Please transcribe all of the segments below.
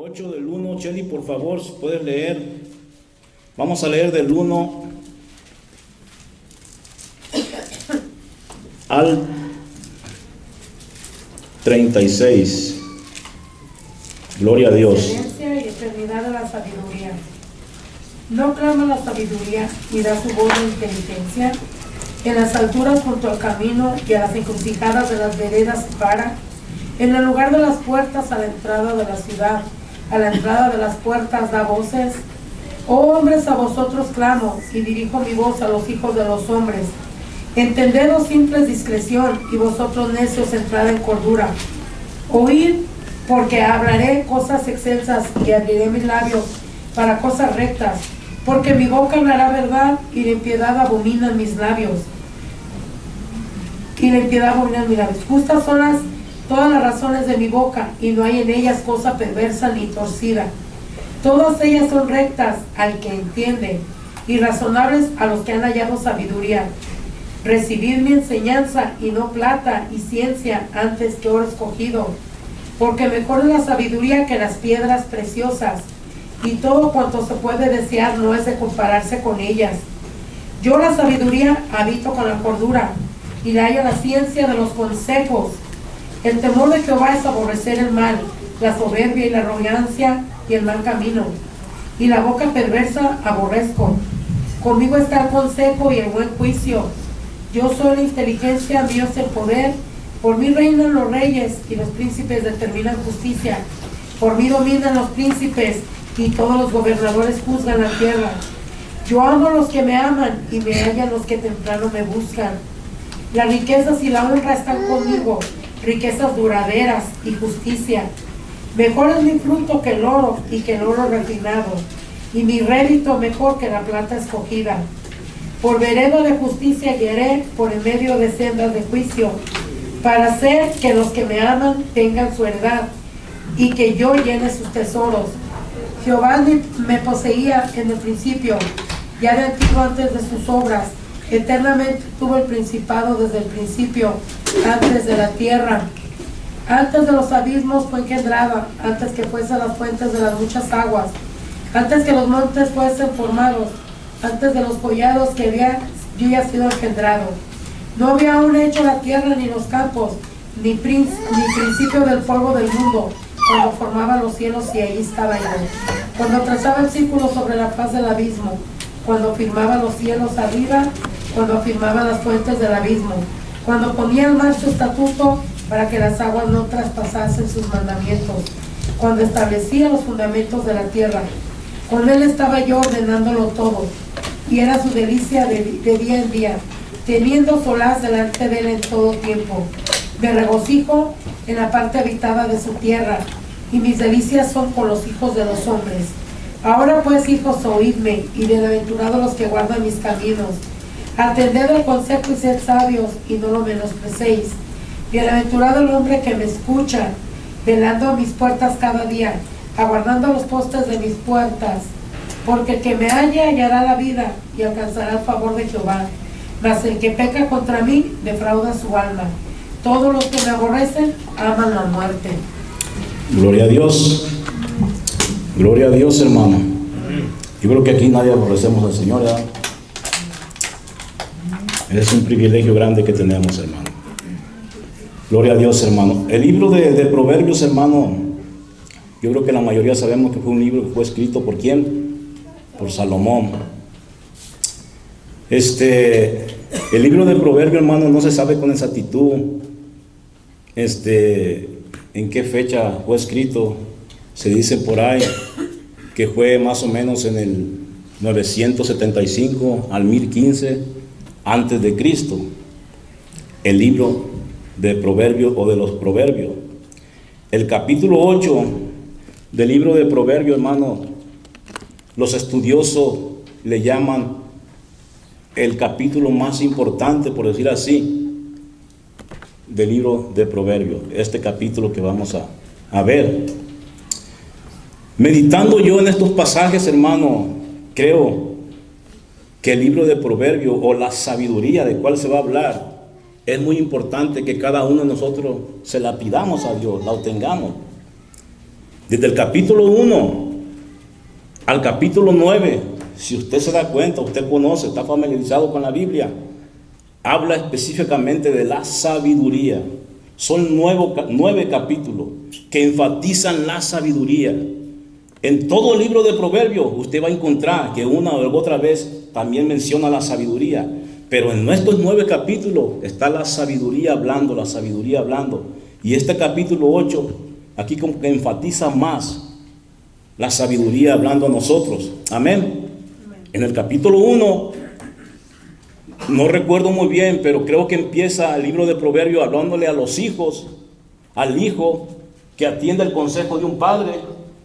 8 del 1, Cheli, por favor, si puedes leer. Vamos a leer del 1 al 36. Gloria a Dios. Excelencia y eternidad de la sabiduría. No clama la sabiduría ni da su voz de inteligencia. En las alturas junto al camino y a las encrucijadas de las veredas se para. En el lugar de las puertas a la entrada de la ciudad, a la entrada de las puertas da voces. Oh hombres, a vosotros clamo y dirijo mi voz a los hijos de los hombres. Entended, oh simples, discreción, y vosotros necios, entrad en cordura. Oíd, porque hablaré cosas excelsas y abriré mis labios para cosas rectas, porque mi boca hablará verdad y la impiedad abomina mis labios. Y la impiedad abomina mis labios. Justas son todas las razones de mi boca, y no hay en ellas cosa perversa ni torcida. Todas ellas son rectas al que entiende, y razonables a los que han hallado sabiduría. Recibid mi enseñanza, y no plata y ciencia antes que oro escogido, porque mejor es la sabiduría que las piedras preciosas, y todo cuanto se puede desear no es de compararse con ellas. Yo la sabiduría habito con la cordura, y le hallo la ciencia de los consejos. El temor de Jehová es aborrecer el mal, la soberbia y la arrogancia y el mal camino, y la boca perversa aborrezco. Conmigo está el consejo y el buen juicio. Yo soy la inteligencia, mío es el poder. Por mí reinan los reyes y los príncipes determinan justicia. Por mí dominan los príncipes y todos los gobernadores juzgan la tierra. Yo amo a los que me aman y me hallan los que temprano me buscan. Las riquezas y la honra están conmigo, riquezas duraderas y justicia. Mejor es mi fruto que el oro y que el oro refinado, y mi rédito mejor que la plata escogida. Por vereda de justicia guiaré por en medio de sendas de juicio, para hacer que los que me aman tengan su heredad, y que yo llene sus tesoros. Jehová me poseía en el principio, ya de antiguo antes de sus obras. Eternamente tuvo el principado desde el principio, antes de la tierra. Antes de los abismos fue engendrada, antes que fuesen las fuentes de las muchas aguas, antes que los montes fuesen formados, antes de los collados que yo había sido engendrado. No había aún hecho la tierra ni los campos, ni principio del polvo del mundo, cuando formaba los cielos y ahí estaba yo. Cuando trazaba el círculo sobre la faz del abismo, cuando firmaba los cielos arriba, cuando afirmaba las fuentes del abismo, cuando ponía en marcha su estatuto para que las aguas no traspasasen sus mandamientos, cuando establecía los fundamentos de la tierra. Con él estaba yo ordenándolo todo, y era su delicia de día en día, teniendo solaz delante de él en todo tiempo. Me regocijo en la parte habitada de su tierra, y mis delicias son con los hijos de los hombres. Ahora pues, hijos, oídme, y bienaventurados los que guardan mis caminos. Atended el consejo y sed sabios, y no lo menosprecéis. Bienaventurado el hombre que me escucha, velando a mis puertas cada día, aguardando los postes de mis puertas. Porque el que me halle hallará la vida, y alcanzará el favor de Jehová. Mas el que peca contra mí, defrauda su alma. Todos los que me aborrecen, aman la muerte. Gloria a Dios. Gloria a Dios, hermano. Yo creo que aquí nadie aborrecemos al Señor, ¿verdad? Es un privilegio grande que tenemos, hermano. Gloria a Dios, hermano. El libro de Proverbios, hermano, yo creo que la mayoría sabemos que fue un libro que fue escrito ¿por quién? Por Salomón. El libro de Proverbios, hermano, no se sabe con exactitud en qué fecha fue escrito. Se dice por ahí que fue más o menos en el 975 al 1015 antes de Cristo. El libro de Proverbios o de los Proverbios. El capítulo 8 del libro de Proverbios, hermano, los estudiosos le llaman el capítulo más importante, por decir así, del libro de Proverbios. Este capítulo que vamos a ver. Meditando yo en estos pasajes, hermano, creo que el libro de Proverbios o la sabiduría de cual se va a hablar, es muy importante que cada uno de nosotros se la pidamos a Dios, la obtengamos. Desde el capítulo 1 al capítulo 9, si usted se da cuenta, usted conoce, está familiarizado con la Biblia, habla específicamente de la sabiduría. Son 9 capítulos que enfatizan la sabiduría. En todo el libro de Proverbios usted va a encontrar que una o otra vez también menciona la sabiduría. Pero en estos 9 capítulos está la sabiduría hablando, la sabiduría hablando. Y este capítulo 8, aquí como que enfatiza más la sabiduría hablando a nosotros. Amén. En el capítulo 1, no recuerdo muy bien, pero creo que empieza el libro de Proverbios hablándole a los hijos, al hijo que atienda el consejo de un padre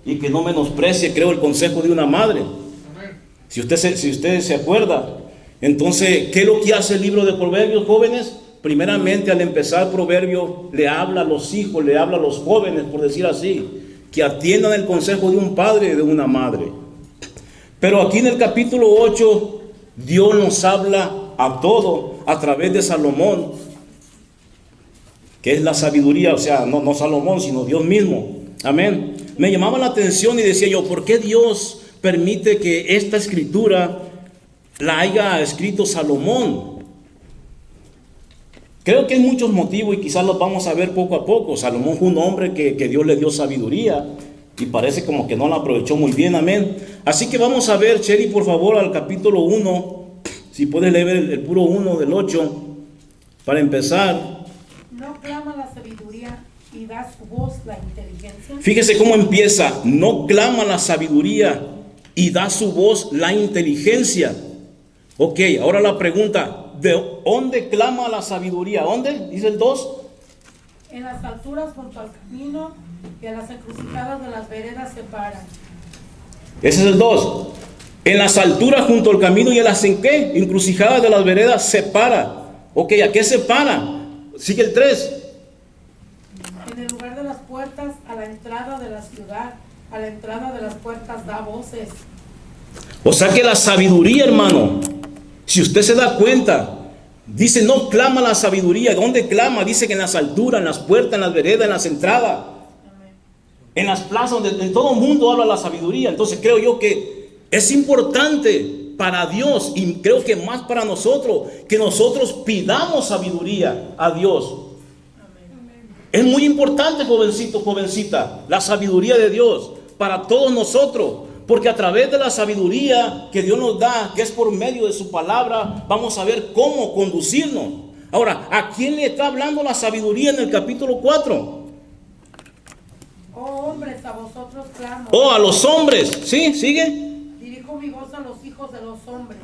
y que no menosprecie, creo, el consejo de una madre. Si usted se acuerda. Entonces, ¿qué es lo que hace el libro de Proverbios, jóvenes? Primeramente, al empezar Proverbios, le habla a los hijos, le habla a los jóvenes, por decir así, que atiendan el consejo de un padre y de una madre. Pero aquí en el capítulo 8, Dios nos habla a todos a través de Salomón, que es la sabiduría, o sea, no Salomón, sino Dios mismo. Amén. Me llamaba la atención y decía yo, ¿por qué Dios permite que esta escritura la haya escrito Salomón? Creo que hay muchos motivos y quizás los vamos a ver poco a poco. Salomón fue un hombre que Dios le dio sabiduría y parece como que no la aprovechó muy bien. Amén. Así que vamos a ver, Cheri, por favor, al capítulo 1. Si puedes leer el puro 1 del 8 para empezar. No clama la sabiduría y da su voz la inteligencia. Fíjese cómo empieza. No clama la sabiduría y da su voz la inteligencia. Ok, ahora la pregunta, ¿de dónde clama la sabiduría? ¿Dónde? Dice el 2. En las alturas junto al camino y a las encrucijadas de las veredas se paran. Ese es el 2. En las alturas junto al camino y a las encrucijadas de las veredas se para. Ok, ¿a qué se para? Sigue el 3. En el lugar de las puertas, a la entrada de la ciudad, a la entrada de las puertas da voces. O sea que la sabiduría, hermano, si usted se da cuenta, dice no clama la sabiduría. ¿Dónde clama? Dice que en las alturas, en las puertas, en las veredas, en las entradas, en las plazas, donde en todo el mundo habla la sabiduría. Entonces creo yo que es importante para Dios y creo que más para nosotros, que nosotros pidamos sabiduría a Dios. Es muy importante, jovencito, jovencita, la sabiduría de Dios para todos nosotros. Porque a través de la sabiduría que Dios nos da, que es por medio de su palabra, vamos a ver cómo conducirnos. Ahora, ¿a quién le está hablando la sabiduría en el capítulo 4? Oh hombres, a vosotros clamo. Oh, a los hombres. ¿Sí? ¿Sigue? Dirijo mi voz a los hijos de los hombres.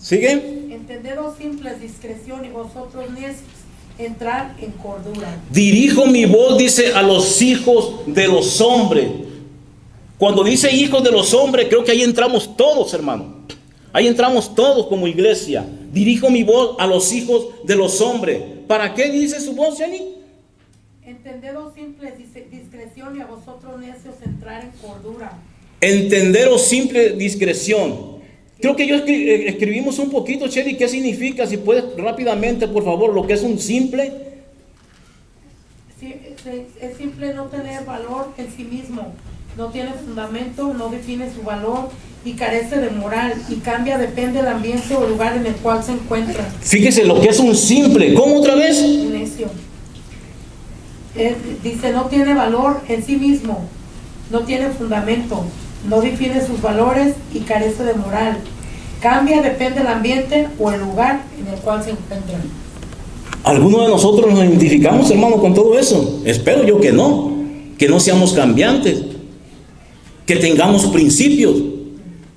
¿Sigue? Entendedos simples, discreción, y vosotros necios, entrar en cordura. Dirijo mi voz, dice, a los hijos de los hombres. Cuando dice hijos de los hombres, creo que ahí entramos todos, hermano. Ahí entramos todos como iglesia. Dirijo mi voz a los hijos de los hombres. ¿Para qué dice su voz, Jenny? Entendedos simples, discreción, y a vosotros necios, entrar en cordura. Entenderos simple discreción. Creo que yo escribimos un poquito, Cheri, ¿qué significa? Si puedes rápidamente, por favor, lo que es un simple. Sí, es simple no tener valor en sí mismo. No tiene fundamento, no define su valor y carece de moral y cambia, depende del ambiente o lugar en el cual se encuentra. Fíjese lo que es un simple. ¿Cómo otra vez? Necio. Dice, no tiene valor en sí mismo, no tiene fundamento, no define sus valores y carece de moral. Cambia, depende del ambiente o el lugar en el cual se encuentra. ¿Algunos de nosotros nos identificamos, hermano, con todo eso? Espero yo que no seamos cambiantes, que tengamos principios,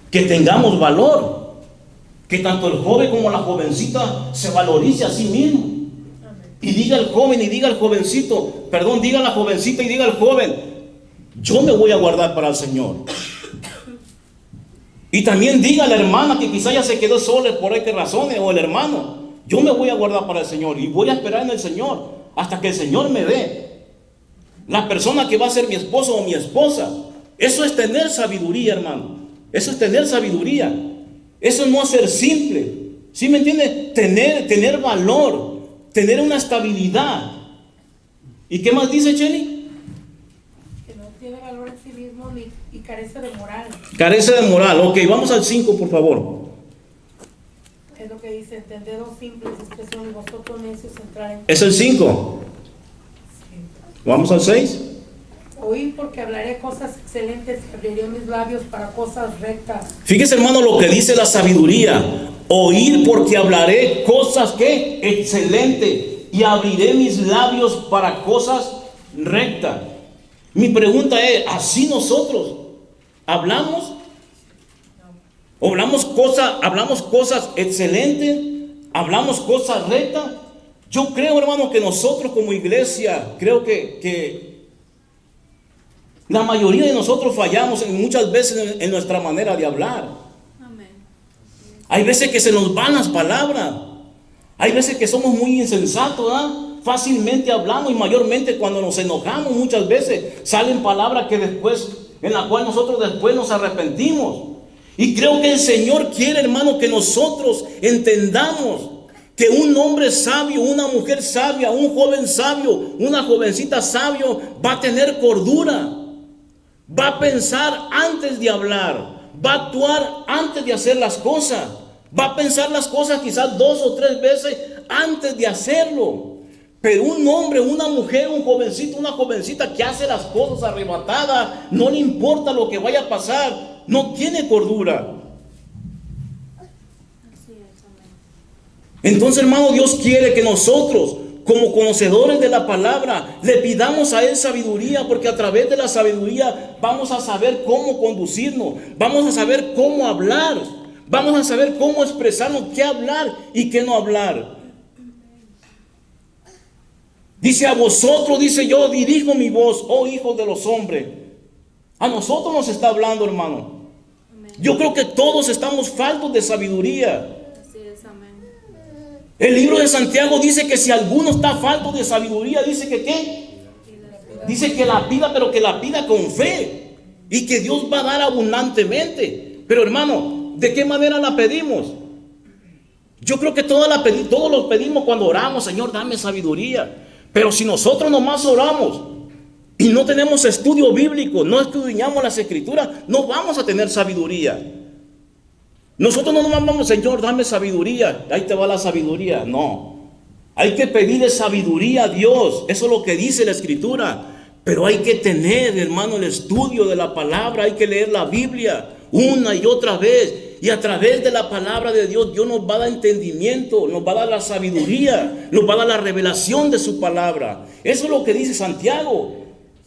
que tengamos valor, que tanto el joven como la jovencita se valorice a sí mismo. Y diga el joven y diga el jovencito, perdón, diga la jovencita y diga el joven, yo me voy a guardar para el Señor. Y también diga a la hermana que quizá ya se quedó sola por qué razones, o el hermano, yo me voy a guardar para el Señor y voy a esperar en el Señor hasta que el Señor me dé la persona que va a ser mi esposo o mi esposa. Eso es tener sabiduría, hermano. Eso es tener sabiduría. Eso no es ser simple. ¿Sí me entiende? Tener valor, tener una estabilidad. ¿Y qué más dice, Jenny? tiene valor en sí mismo y carece de moral. Carece de moral. Ok, vamos al 5, por favor. Es lo que dice, entendedos simples expresión y vosotros necios entrar en... Es el 5. Sí. Vamos al 6. Oír porque hablaré cosas excelentes y abriré mis labios para cosas rectas. Fíjese, hermano, lo que dice la sabiduría. Oír porque hablaré cosas que excelentes y abriré mis labios para cosas rectas. Mi pregunta es, ¿así nosotros hablamos? Hablamos cosas excelentes, hablamos cosas rectas. Yo creo, hermano, que nosotros como iglesia, creo que la mayoría de nosotros fallamos muchas veces en nuestra manera de hablar. Amén. Hay veces que se nos van las palabras. Hay veces que somos muy insensatos, ¿verdad? Fácilmente hablamos y mayormente cuando nos enojamos muchas veces salen palabras que después, en las cuales nosotros después nos arrepentimos. Y creo que el Señor quiere, hermano, que nosotros entendamos que un hombre sabio, una mujer sabia, un joven sabio, una jovencita sabio va a tener cordura, va a pensar antes de hablar, va a actuar antes de hacer las cosas, va a pensar las cosas quizás 2 o 3 veces antes de hacerlo. Pero un hombre, una mujer, un jovencito, una jovencita que hace las cosas arrebatadas, no le importa lo que vaya a pasar, no tiene cordura. Así es, amén. Entonces, hermano, Dios quiere que nosotros, como conocedores de la palabra, le pidamos a Él sabiduría, porque a través de la sabiduría vamos a saber cómo conducirnos, vamos a saber cómo hablar, vamos a saber cómo expresarnos, qué hablar y qué no hablar. Dice, a vosotros, dice, yo dirijo mi voz, oh hijos de los hombres. A nosotros nos está hablando, hermano. Amén. Yo creo que todos estamos faltos de sabiduría. Así es, amén. El libro de Santiago dice que si alguno está falto de sabiduría, dice que ¿qué? Dice que la pida, pero que la pida con fe. Y que Dios va a dar abundantemente. Pero hermano, ¿de qué manera la pedimos? Yo creo que todos los pedimos cuando oramos, Señor, dame sabiduría. Pero si nosotros nomás oramos y no tenemos estudio bíblico, no estudiamos las escrituras, no vamos a tener sabiduría. Nosotros no nomás vamos, Señor, dame sabiduría, ahí te va la sabiduría. No, hay que pedirle sabiduría a Dios, eso es lo que dice la escritura. Pero hay que tener, hermano, el estudio de la palabra, hay que leer la Biblia una y otra vez. Y a través de la palabra de Dios, Dios nos va a dar entendimiento, nos va a dar la sabiduría, nos va a dar la revelación de su palabra. Eso es lo que dice Santiago.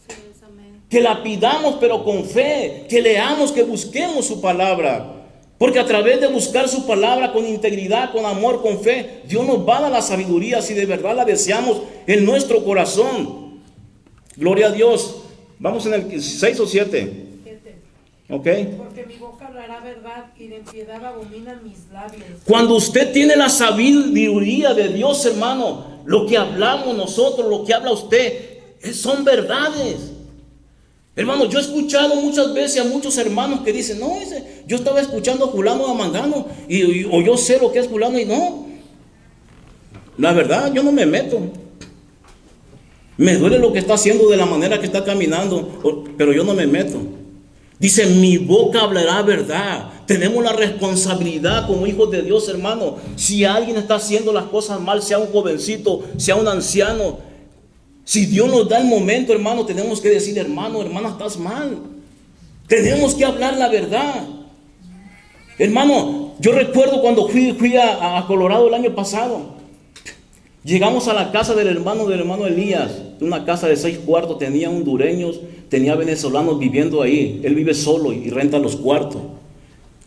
Así es, amén. Que la pidamos pero con fe, que leamos, que busquemos su palabra. Porque a través de buscar su palabra con integridad, con amor, con fe, Dios nos va a dar la sabiduría si de verdad la deseamos en nuestro corazón. Gloria a Dios. Vamos en el 6 o 7. ¿Ok? Porque mi boca hablará verdad y de piedad abominan mis labios. Cuando usted tiene la sabiduría de Dios, hermano, lo que hablamos nosotros, lo que habla usted, son verdades. Hermano, yo he escuchado muchas veces a muchos hermanos que dicen, no, yo estaba escuchando a fulano a mangano, o yo sé lo que es fulano, y no. La verdad, yo no me meto. Me duele lo que está haciendo de la manera que está caminando, pero yo no me meto. Dice, mi boca hablará verdad. Tenemos la responsabilidad como hijos de Dios, hermano. Si alguien está haciendo las cosas mal, sea un jovencito, sea un anciano, si Dios nos da el momento, hermano, tenemos que decir, hermano, hermana, estás mal. Tenemos que hablar la verdad. Hermano, yo recuerdo cuando fui a Colorado el año pasado. Llegamos a la casa del hermano Elías, una casa de 6 cuartos, tenía hondureños, tenía venezolanos viviendo ahí. Él vive solo y renta los cuartos.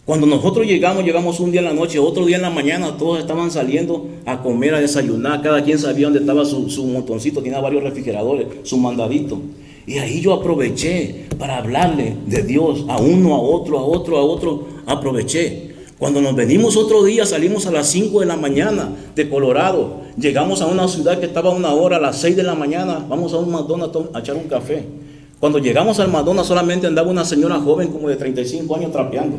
Cuando nosotros llegamos un día en la noche, otro día en la mañana, todos estaban saliendo a comer, a desayunar. Cada quien sabía dónde estaba su montoncito, tenía varios refrigeradores, su mandadito. Y ahí yo aproveché para hablarle de Dios a uno, a otro, aproveché. Cuando nos venimos otro día, salimos a las 5 de la mañana de Colorado. Llegamos a una ciudad que estaba a 1 hora, a las 6 de la mañana, vamos a un McDonald's a echar un café. Cuando llegamos al McDonald's solamente andaba una señora joven como de 35 años trapeando.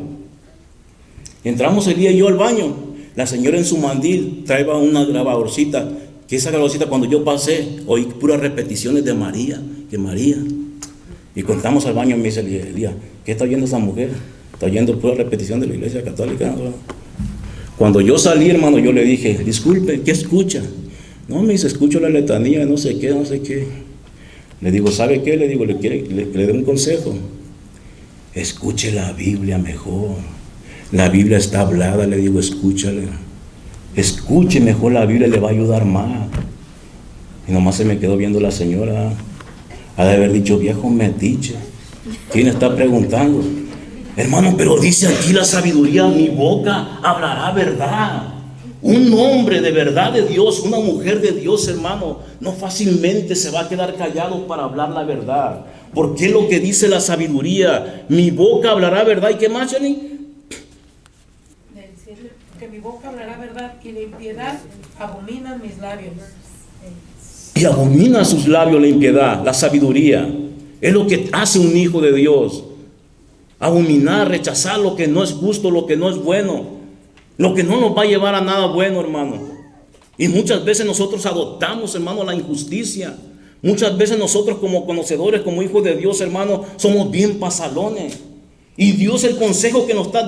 Entramos el día y yo al baño. La señora en su mandil traía una grabadorcita, que esa grabadorcita cuando yo pasé, oí puras repeticiones de María, que María. Y contamos al baño, me dice Elías, ¿qué está oyendo esa mujer? Está oyendo pura repetición de la iglesia católica. Cuando yo salí, hermano, yo le dije, disculpe, ¿qué escucha? No, me dice, escucho la letanía, no sé qué, no sé qué. Le digo, ¿sabe qué? Le digo, le doy un consejo. Escuche la Biblia mejor. La Biblia está hablada, le digo, escúchale. Escuche mejor la Biblia, le va a ayudar más. Y nomás se me quedó viendo la señora. Ha de haber dicho, viejo metiche. ¿Quién está preguntando? Hermano, pero dice aquí la sabiduría, mi boca hablará verdad. Un hombre de verdad de Dios, una mujer de Dios, hermano, no fácilmente se va a quedar callado para hablar la verdad. Porque lo que dice la sabiduría, mi boca hablará verdad. ¿Y qué más, Jenny? Que mi boca hablará verdad y la impiedad abominan mis labios. Y abomina sus labios la impiedad, la sabiduría. Es lo que hace un hijo de Dios. Abominar, rechazar lo que no es justo, lo que no es bueno, lo que no nos va a llevar a nada bueno, hermano. Y muchas veces nosotros adoptamos, hermano, la injusticia. Muchas veces nosotros como conocedores, como hijos de Dios, hermano, somos bien pasalones. Y Dios, el consejo que nos está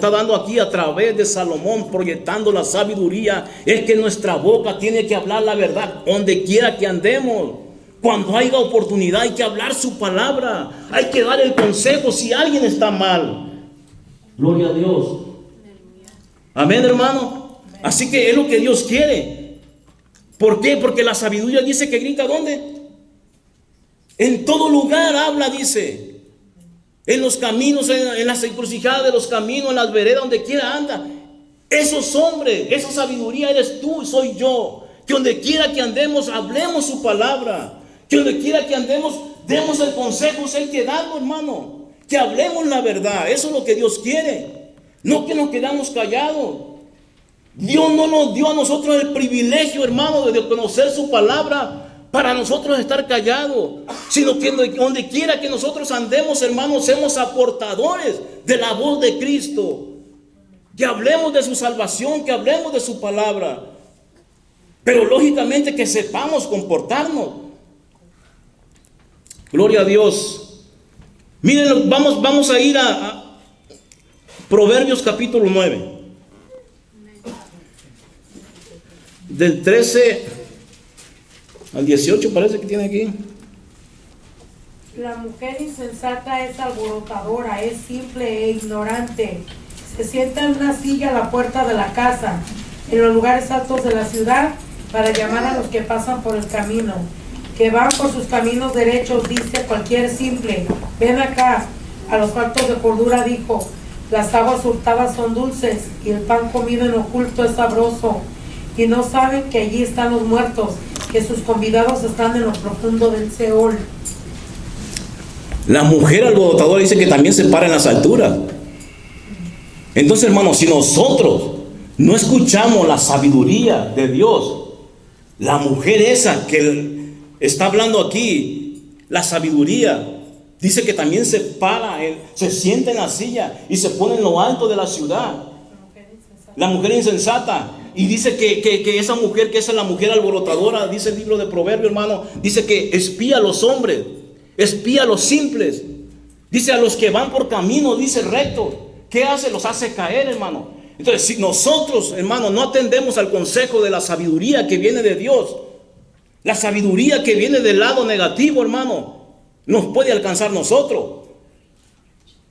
dando aquí a través de Salomón, proyectando la sabiduría, es que nuestra boca tiene que hablar la verdad donde quiera que andemos. Cuando haya oportunidad hay que hablar su palabra, hay que dar el consejo si alguien está mal. Gloria a Dios. Amén, hermano. Así que es lo que Dios quiere. ¿Por qué? Porque la sabiduría dice que grita ¿dónde? En todo lugar habla, dice. En los caminos, en las encrucijadas de los caminos, en las veredas, donde quiera anda. Esos hombres, esa sabiduría eres tú y soy yo. Que donde quiera que andemos, hablemos su palabra. Que donde quiera que andemos, demos el consejo, es el que damos, hermano. Que hablemos la verdad. Eso es lo que Dios quiere. No que nos quedamos callados. Dios no nos dio a nosotros el privilegio, hermano, de conocer su palabra para nosotros estar callados, sino que donde quiera que nosotros andemos, hermanos, seamos aportadores de la voz de Cristo. Que hablemos de su salvación, que hablemos de su palabra. Pero lógicamente que sepamos comportarnos. Gloria a Dios. Miren, vamos a ir a Proverbios capítulo 9. Del 13 al 18 parece que tiene aquí. La mujer insensata es alborotadora, es simple e ignorante. Se sienta en una silla a la puerta de la casa, en los lugares altos de la ciudad, para llamar a los que pasan por el camino. Que van por sus caminos derechos, dice cualquier simple. Ven acá. A los faltos de cordura dijo, las aguas hurtadas son dulces, y el pan comido en oculto es sabroso. Y no saben que allí están los muertos, que sus convidados están en lo profundo del Seol. La mujer alborotadora dice que también se para en las alturas. Entonces, hermanos, si nosotros no escuchamos la sabiduría de Dios, la mujer esa que está hablando aquí, la sabiduría, dice que también se para, se sienta en la silla y se pone en lo alto de la ciudad. La mujer insensata. Y dice que esa mujer, que esa es la mujer alborotadora, dice el libro de Proverbios, hermano, dice que espía a los hombres, espía a los simples, dice a los que van por camino, dice recto. ¿Qué hace? Los hace caer, hermano. Entonces, si nosotros, hermano, no atendemos al consejo de la sabiduría que viene de Dios, la sabiduría que viene del lado negativo, hermano, nos puede alcanzar nosotros.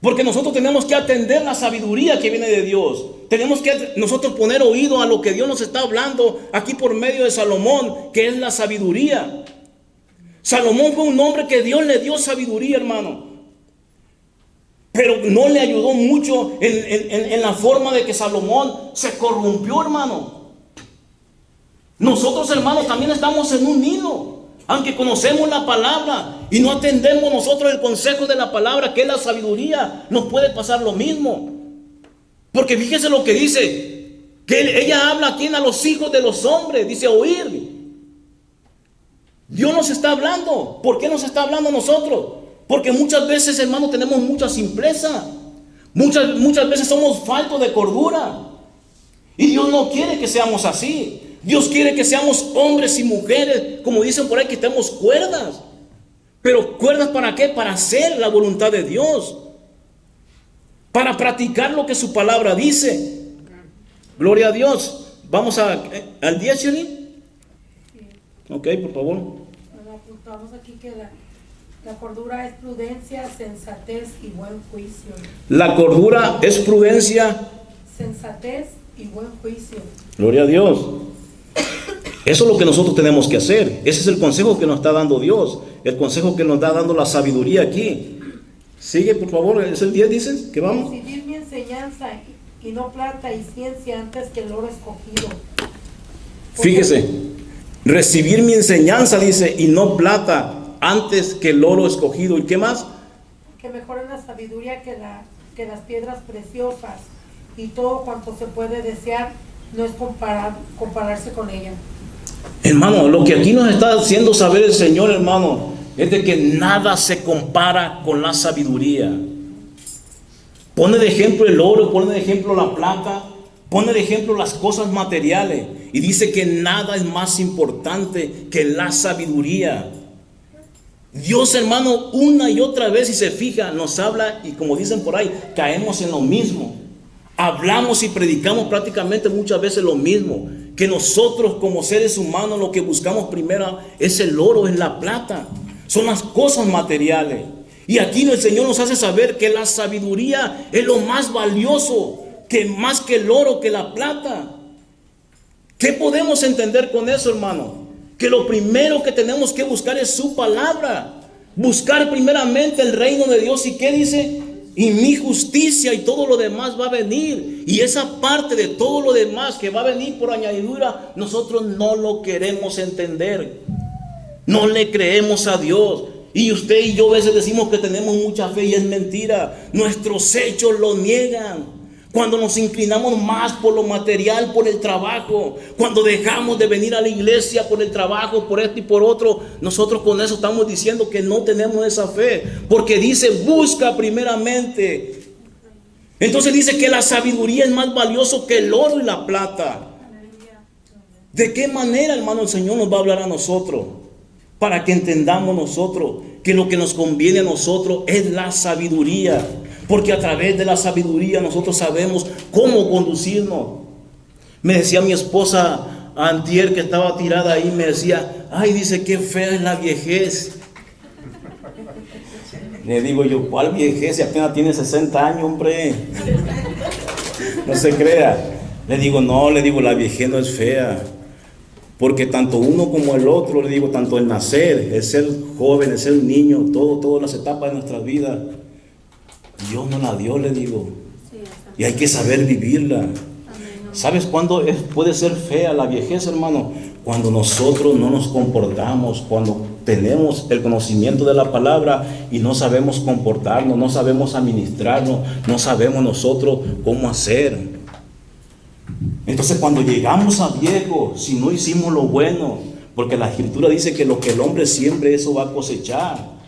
Porque nosotros tenemos que atender la sabiduría que viene de Dios. Tenemos que nosotros poner oído a lo que Dios nos está hablando aquí por medio de Salomón, que es la sabiduría. Salomón fue un hombre que Dios le dio sabiduría, hermano. Pero no le ayudó mucho en la forma de que Salomón se corrompió, hermano. Nosotros, hermanos, también estamos en un hilo. Aunque conocemos la palabra y no atendemos nosotros el consejo de la palabra, que es la sabiduría, nos puede pasar lo mismo. Porque fíjese lo que dice, que ella habla aquí a los hijos de los hombres, dice oír. Dios nos está hablando. ¿Por qué nos está hablando a nosotros? Porque muchas veces, hermanos, tenemos mucha simpleza. Muchas veces somos faltos de cordura. Y Dios no quiere que seamos así. Dios quiere que seamos hombres y mujeres, como dicen por ahí, que estemos cuerdas. Pero cuerdas ¿para qué? Para hacer la voluntad de Dios. Para practicar lo que su palabra dice. Gloria a Dios. Vamos al 10, Shirley. Ok, por favor. Bueno, apuntamos aquí que la cordura es prudencia, sensatez y buen juicio. La cordura es prudencia. Sensatez y buen juicio. Gloria a Dios. Eso es lo que nosotros tenemos que hacer. Ese es el consejo que nos está dando Dios. El consejo que nos está dando la sabiduría aquí. Sigue, por favor. ¿Es el 10, dices? ¿Que vamos? Recibir mi enseñanza y no plata y ciencia antes que el oro escogido. Fíjese. Recibir mi enseñanza, dice, y no plata antes que el oro escogido. ¿Y qué más? Que mejor es la sabiduría que las piedras preciosas, y todo cuanto se puede desear no es compararse con ella. Hermano, lo que aquí nos está haciendo saber el Señor, hermano, es de que nada se compara con la sabiduría. Pone de ejemplo el oro, pone de ejemplo la plata, pone de ejemplo las cosas materiales, y dice que nada es más importante que la sabiduría. Dios, hermano, una y otra vez, si se fija, nos habla, y como dicen por ahí, caemos en lo mismo. Hablamos y predicamos prácticamente muchas veces lo mismo, que nosotros como seres humanos lo que buscamos primero es el oro, es la plata, son las cosas materiales. Y aquí el Señor nos hace saber que la sabiduría es lo más valioso, que más que el oro, que la plata. ¿Qué podemos entender con eso, hermano? Que lo primero que tenemos que buscar es su palabra. Buscar primeramente el reino de Dios. ¿Y qué dice? Y mi justicia, y todo lo demás va a venir. Y esa parte de todo lo demás que va a venir por añadidura, nosotros no lo queremos entender. No le creemos a Dios. Y usted y yo a veces decimos que tenemos mucha fe, y es mentira. Nuestros hechos lo niegan. Cuando nos inclinamos más por lo material, por el trabajo, cuando dejamos de venir a la iglesia por el trabajo, por esto y por otro, nosotros con eso estamos diciendo que no tenemos esa fe, porque dice busca primeramente. Entonces dice que la sabiduría es más valioso que el oro y la plata. ¿De qué manera, hermano, el Señor nos va a hablar a nosotros? Para que entendamos nosotros que lo que nos conviene a nosotros es la sabiduría. Porque a través de la sabiduría nosotros sabemos cómo conducirnos. Me decía mi esposa antier, que estaba tirada ahí, me decía, ay, dice, qué fea es la viejez. Le digo yo, ¿cuál viejez? Si apenas tiene 60 años, hombre. No se crea. Le digo, no, le digo, la viejez no es fea. Porque tanto uno como el otro, le digo, tanto el nacer, el ser joven, el ser niño, todas las etapas de nuestra vida, Dios nos la dio, le digo. Y hay que saber vivirla. ¿Sabes cuándo puede ser fea la viejez, hermano? Cuando nosotros no nos comportamos, cuando tenemos el conocimiento de la palabra y no sabemos comportarnos, no sabemos administrarnos, no sabemos nosotros cómo hacer. Entonces cuando llegamos a viejo, si no hicimos lo bueno, porque la Escritura dice que lo que el hombre siembre, eso va a cosechar.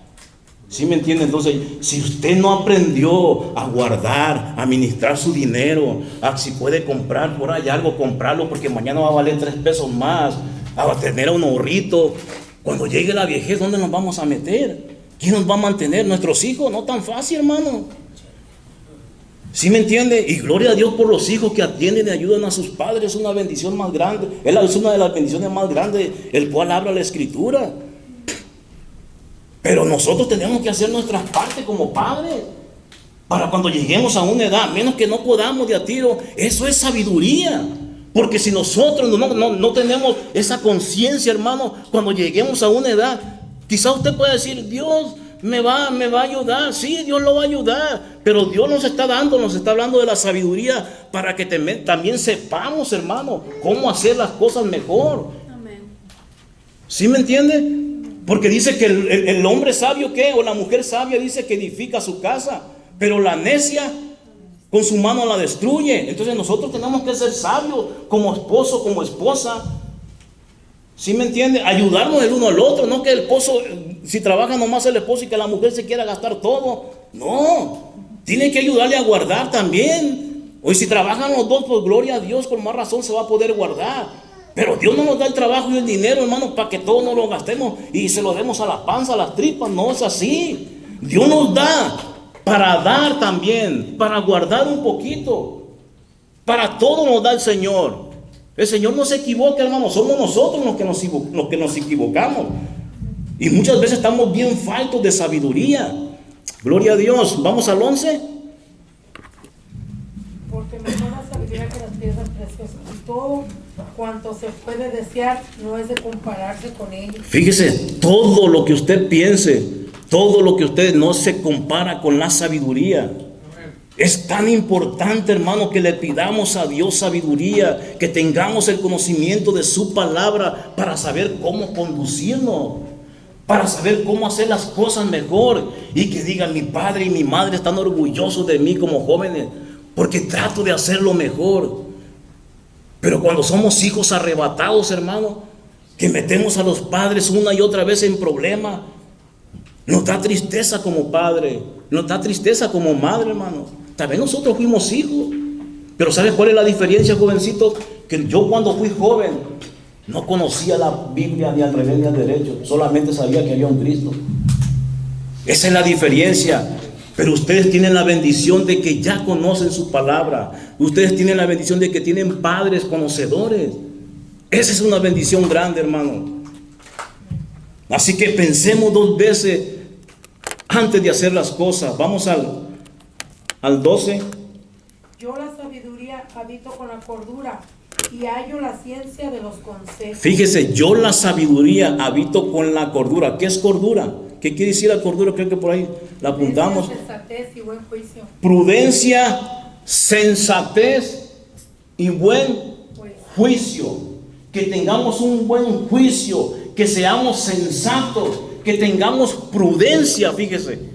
¿Sí me entiende? Entonces, si usted no aprendió a guardar, a administrar su dinero, si puede comprar por ahí algo, comprarlo, porque mañana va a valer 3 pesos más, a tener un ahorrito, cuando llegue la viejez, ¿dónde nos vamos a meter? ¿Quién nos va a mantener? ¿Nuestros hijos? No tan fácil, hermano. ¿Sí me entiende? Y gloria a Dios por los hijos que atienden y ayudan a sus padres. Es una bendición más grande. Es una de las bendiciones más grandes, el cual habla la Escritura. Pero nosotros tenemos que hacer nuestras partes como padres, para cuando lleguemos a una edad, menos que no podamos de a tiro. Eso es sabiduría. Porque si nosotros no tenemos esa conciencia, hermano, cuando lleguemos a una edad, quizá usted pueda decir, Dios me va a ayudar. Sí, Dios lo va a ayudar, pero Dios nos está hablando de la sabiduría para que también sepamos, hermano, cómo hacer las cosas mejor. Amén. ¿Sí me entiende? Porque dice que el hombre sabio, ¿qué? O la mujer sabia dice que edifica su casa, pero la necia con su mano la destruye. Entonces nosotros tenemos que ser sabios como esposo, como esposa. ¿Sí me entiende? Ayudarnos el uno al otro, no que el esposo, si trabaja nomás el esposo y que la mujer se quiera gastar todo. No, tiene que ayudarle a guardar también. O si trabajan los dos, pues gloria a Dios, con más razón se va a poder guardar. Pero Dios no nos da el trabajo y el dinero, hermano, para que todos nos lo gastemos y se lo demos a la panza, a las tripas. No es así. Dios nos da para dar también, para guardar un poquito. Para todo nos da el Señor. El Señor no se equivoca, hermano. Somos nosotros los que nos equivocamos. Y muchas veces estamos bien faltos de sabiduría. Gloria a Dios. Vamos al 11. Porque mejor la sabiduría que las piedras preciosas. Y todo cuanto se puede desear no es de compararse con ellos. Fíjese, todo lo que usted piense, todo lo que usted no se compara con la sabiduría. Es tan importante, hermano, que le pidamos a Dios sabiduría, que tengamos el conocimiento de su palabra para saber cómo conducirnos, para saber cómo hacer las cosas mejor, y que digan: mi padre y mi madre están orgullosos de mí como jóvenes, porque trato de hacerlo mejor. Pero cuando somos hijos arrebatados, hermano, que metemos a los padres una y otra vez en problemas, nos da tristeza como padre, nos da tristeza como madre, hermano. También nosotros fuimos hijos. Pero ¿sabes cuál es la diferencia, jovencito? Que yo cuando fui joven no conocía la Biblia ni al revés ni al derecho, solamente sabía que había un Cristo. Esa es la diferencia. Pero ustedes tienen la bendición de que ya conocen su palabra. Ustedes tienen la bendición de que tienen padres conocedores. Esa es una bendición grande, hermano. Así que pensemos 2 veces antes de hacer las cosas. Vamos al 12. Yo la sabiduría habito con la cordura y hallo la ciencia de los consejos. Fíjese, yo la sabiduría habito con la cordura. ¿Qué es cordura? ¿Qué quiere decir la cordura? Creo que por ahí la apuntamos. Sensatez y buen juicio. Prudencia, sensatez y buen juicio. Que tengamos un buen juicio, que seamos sensatos, que tengamos prudencia. Fíjese,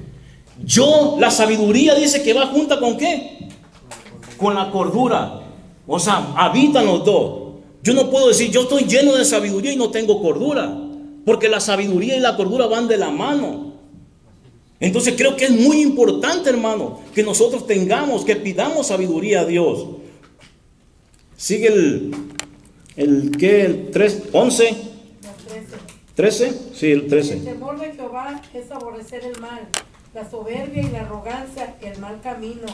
la sabiduría dice que va junta con ¿qué? Con la cordura. O sea, habitan los dos. Yo no puedo decir yo estoy lleno de sabiduría y no tengo cordura, porque la sabiduría y la cordura van de la mano. Entonces creo que es muy importante, hermano, que nosotros que pidamos sabiduría a Dios. Sigue el 3, 11, 13, sí, el 13. El temor de Jehová es aborrecer el mal, la soberbia y la arrogancia, el mal camino,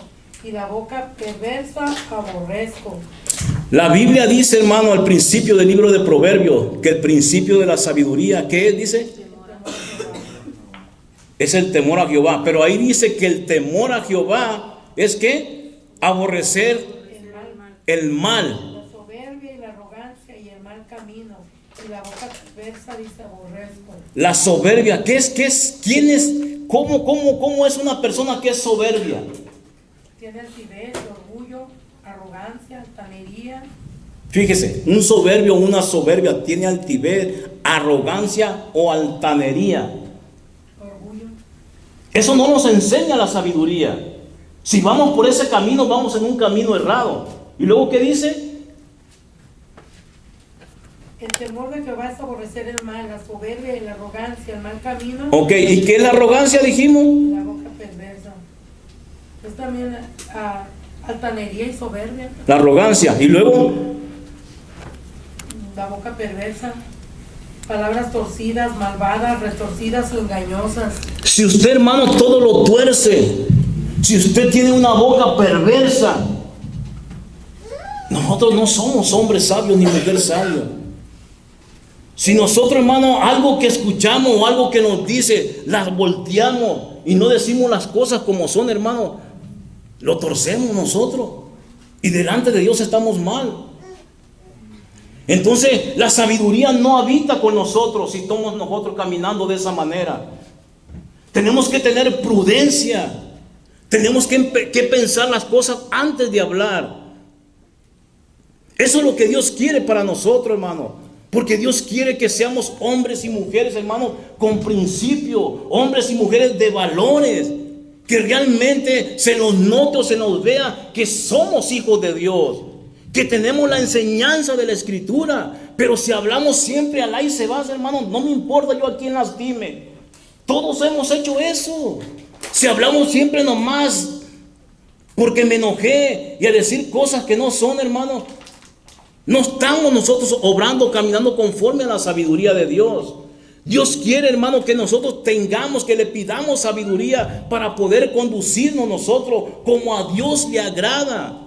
y la boca perversa aborrezco. La Biblia dice, hermano, al principio del libro de Proverbios, que el principio de la sabiduría, ¿qué dice? Es el temor a Jehová. Pero ahí dice que el temor a Jehová es ¿qué? Aborrecer el mal. La soberbia y la arrogancia y el mal camino, y la boca perversa dice aborrezco. La soberbia, ¿qué es? ¿Quién es? ¿Cómo es una persona que es soberbia? Tiene altivez, orgullo, arrogancia, altanería. Fíjese, un soberbio o una soberbia tiene altivez, arrogancia o altanería. Orgullo. Eso no nos enseña la sabiduría. Si vamos por ese camino, vamos en un camino errado. ¿Y luego qué dice? El temor de Jehová es aborrecer el mal, la soberbia y la arrogancia, el mal camino. Ok, ¿y qué es la arrogancia, dijimos? La boca perversa. Es también altanería y soberbia. La arrogancia. ¿Y luego? La boca perversa. Palabras torcidas, malvadas, retorcidas o engañosas. Si usted, hermano, todo lo tuerce, si usted tiene una boca perversa, nosotros no somos hombres sabios ni mujeres sabios. Si nosotros, hermano, algo que escuchamos o algo que nos dice, las volteamos y no decimos las cosas como son, hermano, lo torcemos nosotros y delante de Dios estamos mal. Entonces la sabiduría no habita con nosotros si estamos nosotros caminando de esa manera. Tenemos que tener prudencia. Tenemos que pensar las cosas antes de hablar. Eso es lo que Dios quiere para nosotros, hermano. Porque Dios quiere que seamos hombres y mujeres, hermano, con principio, hombres y mujeres de valores, que realmente se nos note o se nos vea que somos hijos de Dios, que tenemos la enseñanza de la Escritura. Pero si hablamos siempre al aire se va, hermano, no me importa yo a quién lastime. Todos hemos hecho eso. Si hablamos siempre nomás porque me enojé y a decir cosas que no son, hermano, No estamos nosotros obrando, caminando conforme a la sabiduría de Dios. Dios quiere, hermano, que nosotros tengamos, que le pidamos sabiduría para poder conducirnos nosotros como a Dios le agrada.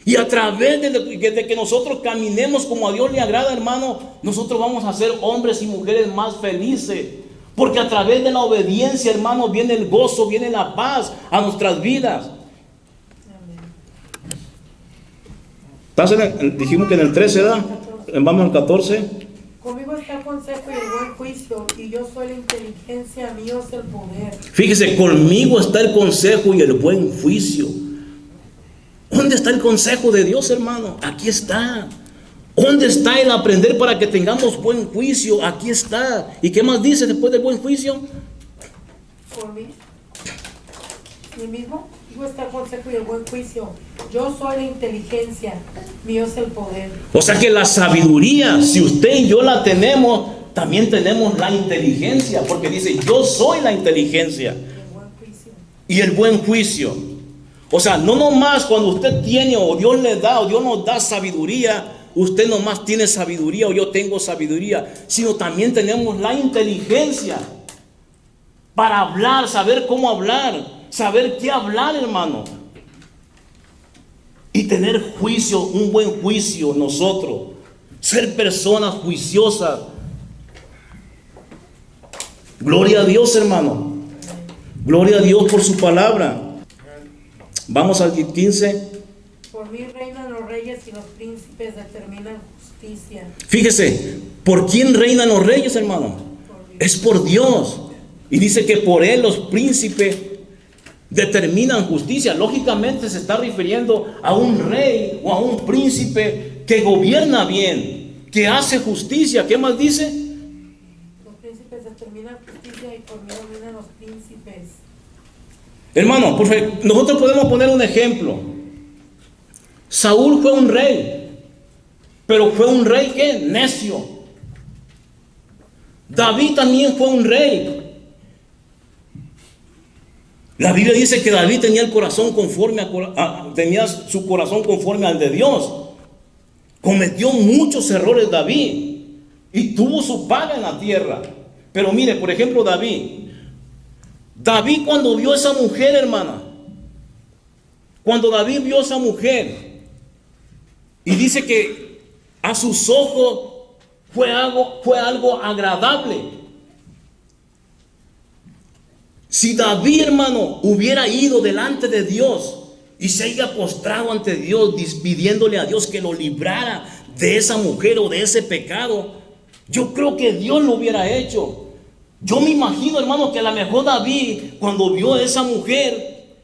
Y a través de que nosotros caminemos como a Dios le agrada, hermano, nosotros vamos a ser hombres y mujeres más felices. Porque a través de la obediencia, hermano, viene el gozo, viene la paz a nuestras vidas. Dijimos que en el 13, ¿verdad? Vamos al 14. Conmigo está el consejo y el buen juicio, y yo soy la inteligencia, mío es el poder. Fíjese, conmigo está el consejo y el buen juicio. ¿Dónde está el consejo de Dios, hermano? Aquí está. ¿Dónde está el aprender para que tengamos buen juicio? Aquí está. ¿Y qué más dice después del buen juicio? Por mí mismo, digo, está el consejo y el buen juicio. Yo soy la inteligencia, mío es el poder. O sea que la sabiduría, si usted y yo la tenemos, también tenemos la inteligencia, porque dice, yo soy la inteligencia y el buen juicio. O sea, no nomás cuando usted tiene o Dios le da o Dios nos da sabiduría, usted nomás tiene sabiduría o yo tengo sabiduría, sino también tenemos la inteligencia para hablar, saber cómo hablar, saber qué hablar, hermano. Y tener juicio, un buen juicio nosotros. Ser personas juiciosas. Gloria a Dios, hermano. Gloria a Dios por su palabra. Vamos al 15. Por mí reinan los reyes y los príncipes determinan justicia. Fíjese, ¿por quién reinan los reyes, hermano? Es por Dios. Y dice que por Él los príncipes determinan justicia. Lógicamente se está refiriendo a un rey o a un príncipe que gobierna bien, que hace justicia. ¿Qué más dice? Los príncipes determinan justicia y por mí dominan los príncipes. Hermano, nosotros podemos poner un ejemplo. Saúl fue un rey, pero fue un rey ¿qué? Necio. David también fue un rey. La Biblia dice que David tenía el corazón conforme tenía su corazón conforme al de Dios. Cometió muchos errores David y tuvo su paga en la tierra. Pero mire, por ejemplo, David cuando vio a esa mujer, hermana, cuando David vio a esa mujer y dice que a sus ojos fue algo agradable. Si David, hermano, hubiera ido delante de Dios y se haya postrado ante Dios, pidiéndole a Dios que lo librara de esa mujer o de ese pecado, yo creo que Dios lo hubiera hecho. Yo me imagino, hermano, que a lo mejor David, cuando vio a esa mujer,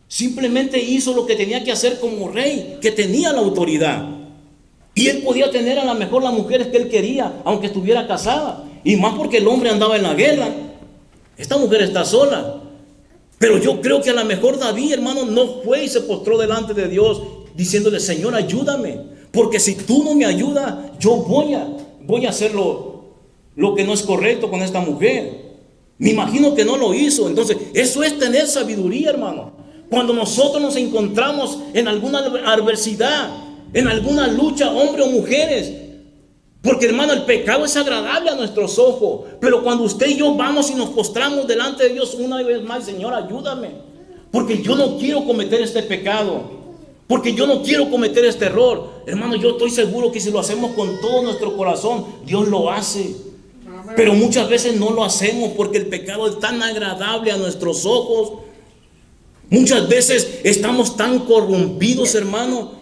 simplemente hizo lo que tenía que hacer como rey, que tenía la autoridad. Y él podía tener a lo mejor las mujeres que él quería, aunque estuviera casada. Y más porque el hombre andaba en la guerra. Esta mujer está sola. Pero yo creo que a lo mejor David, hermano, no fue y se postró delante de Dios diciéndole, Señor, ayúdame. Porque si tú no me ayudas, yo voy a hacer lo que no es correcto con esta mujer. Me imagino que no lo hizo. Entonces, eso es tener sabiduría, hermano. Cuando nosotros nos encontramos en alguna adversidad, en alguna lucha, hombres o mujeres, porque, hermano, el pecado es agradable a nuestros ojos, pero cuando usted y yo vamos y nos postramos delante de Dios una vez más, Señor, ayúdame, porque yo no quiero cometer este pecado, porque yo no quiero cometer este error. Hermano, yo estoy seguro que si lo hacemos con todo nuestro corazón, Dios lo hace. Pero muchas veces no lo hacemos porque el pecado es tan agradable a nuestros ojos. Muchas veces estamos tan corrompidos, hermano,